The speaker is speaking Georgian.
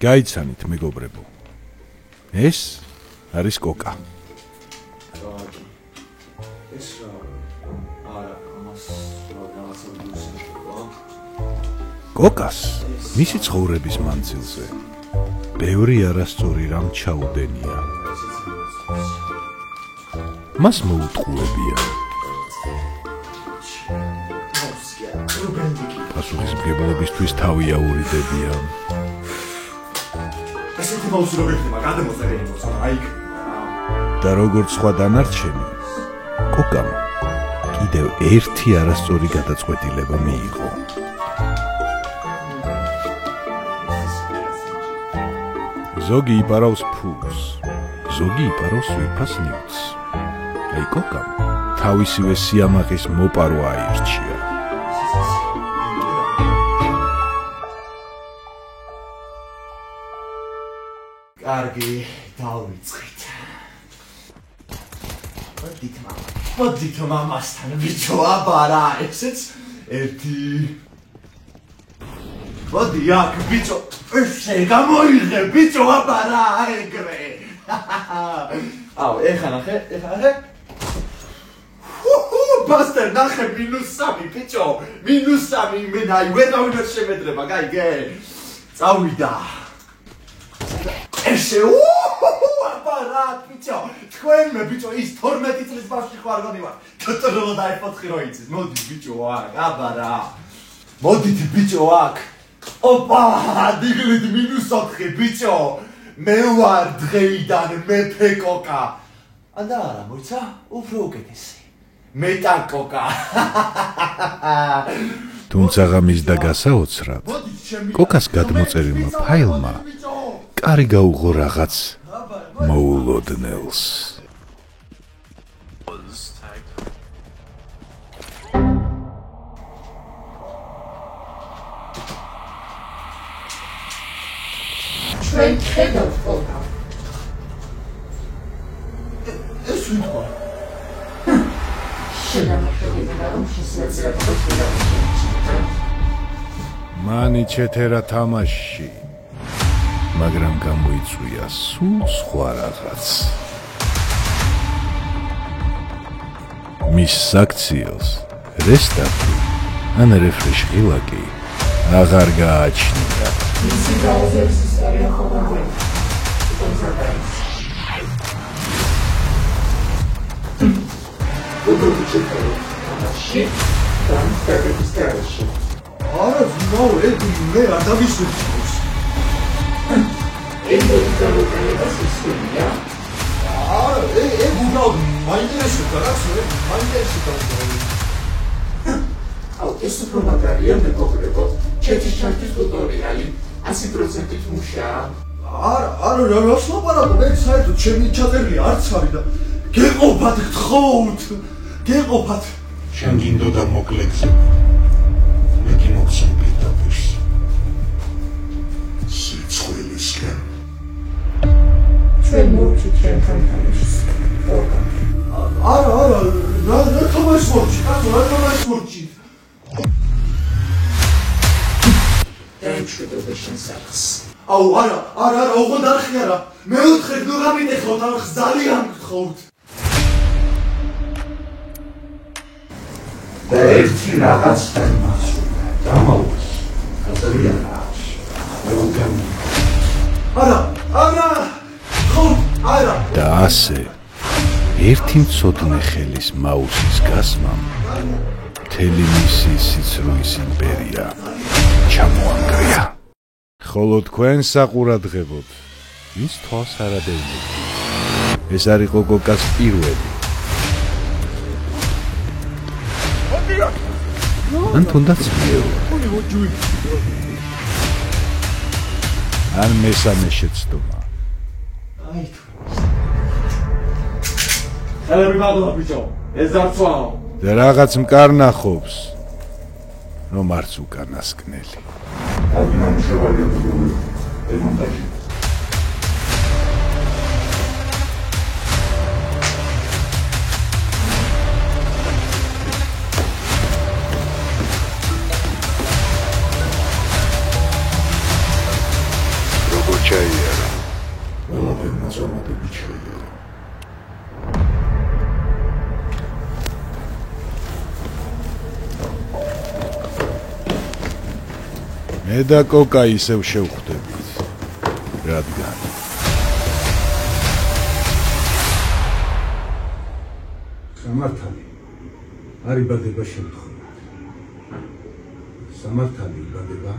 გაიცანით მეგობრებო. ეს არის კოკა. კოკას მისი ცხოვრების მანძილზე ბევრი არასწორი რამ ჩაუდენია. მას მოუტყუებიან. პასუხისმგებლობისთვის თავი აურიდებიან. და როგორც სხვა დანარჩენი, კოკამ კიდევ ერთი არასწორი გადაწყვეტილება მიიღო. ზოგი იპარავს ფულს, ზოგი იპარავს ვირფას ნივთს. აი კოკამ თავისივე სიამაყის მოპარვა აირჩია. კარგი, დავიწყეთ. მოდით მამასთან ბიჭო, აბარა, ესეც ერთი. მოდი აქ ბიჭო, ესე გამოიღე ბიჭო, აბარა, ეგრე. აუ, ეხა ნახე. ბასტერ, ნახე -3 ბიჭო, -3 იმენა, ვერავინ შემედრება, გაიგე? წავიდა. ესე აბარა ბიჭო, თქვენმე ბიჭო ის 12 წლის ბავშვი ხარ გონივარ. თოთოლო დაიფოცხი რო იცის. მოდი ბიჭო აქ, აბარა. მოდით ბიჭო აქ. ოპა, დიგლით -4 ბიჭო. მე ვარ დღეიდან მეფე კოკა. ანდა არა მოიცა, უფრო უკეთესი. მეტა კოკა. თუმცა მის და გასაოცრად, კოკას გადმოწერილმა ფაილმა კარი გაუღო რაღაც მოულოდნელს. ჩვენ ხედავთ კოკა. ეს ვიქო. მანი ჩეთერა თამაში, მაგრამ გამოიწვია სულ სხვა რაღაც. მის საქციელს რესტარტი ან რეფრეშ ღილაკი აღარ გააჩნია. მისი გააზრების ისტორია ხომ არა, ზნაო, მე არ დავისურვებს. არა, უბრალოდ მაინტერესებდა რა, მაინტერესებდა. აუ, ეს უფრო მაგარია მეგობრებო. ჩეთის ჩარტის ტუტორიალი 100%-ით მუშაა. არა, რას ლაპარაკობ, მე საერთოდ ჩემი ჩაწერილი არც არის და გეყოფათ გთხოვთ. გეყოფათ. შენ გინდოდა მოკლეზე. მე კი მოგცემ პირდაპირ. სიცხვილისკენ. ჩვენ მოვჭით ჩვენთან თამაშს. არა, რა თამაშს მოვჭით? რა თამაშს მოვჭით? დაიშვიდობ შენსახს. აუ, არა, ოღონდ არ ხიარა. მეოთხე ნუ გამიტეხოთ, არ ძალიან გთხოვთ. და ერთი რაღაც თემასურა. დამაუს. აზრიანას. არა. და ასე ერთი მცოდნე ხელის მაუსის გასმამ მთელი მისი სიცრუის იმპერია ჩამოანგრია. ხოლო თქვენ საყურადღებოდ ვის თვალს არ ადევნებთ. ეს არის კოკას პირველი ან თუნდაც მეორე ან მესამე შეცდომა. ხელები მადლობა ბიჭო, ეს დარწვაო. და რაღაც მკარნახობს, რომ არც უკანასკნელი. ჩაიარა. ყველაფერმა წარმატებით შეიარა. მე და კოკა ისევ შევხვდებით, რადგან სამართალი არ იბადება შემთხვევით. სამართალი იბადება